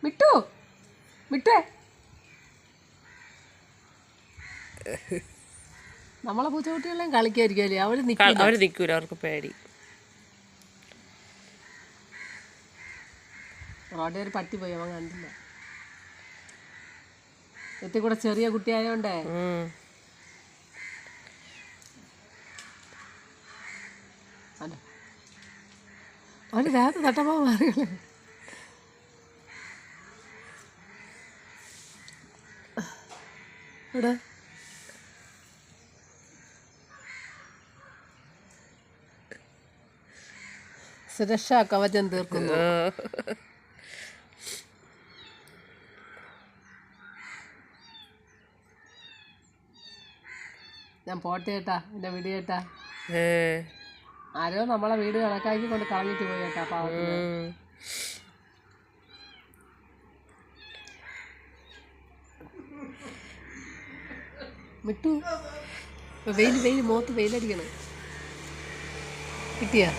മിട്ടു മിട്ടേ നമ്മളെ പൂച്ചക്കുട്ടികളെല്ലാം കളിക്കായിരിക്കും. അവര് നിൽക്കൂല, അവർക്ക് പേടി. റോഡിൽ ഒരു പട്ടി പോയി, അവൻ കണ്ടില്ല. എത്തി കൂടെ ചെറിയ കുട്ടിയായോണ്ടേ അവന് ദേഹത്ത് തട്ടപ്പോ മാറിയല്ലേ. ഇവിടെ സുരക്ഷാ കവചം തീർക്കുന്നു. ഞാൻ പോട്ടെ കേട്ടാ, എൻ്റെ വീട് കേട്ടാ. ആരോ നമ്മളെ വീട് കണക്കാക്കി കൊണ്ട് കളഞ്ഞിട്ട് പോയി കേട്ടാ പാവത്തിന്. മിട്ടു വെയിൽ മുഖത്ത് വെയിലടിക്കണം. കിട്ടിയാ?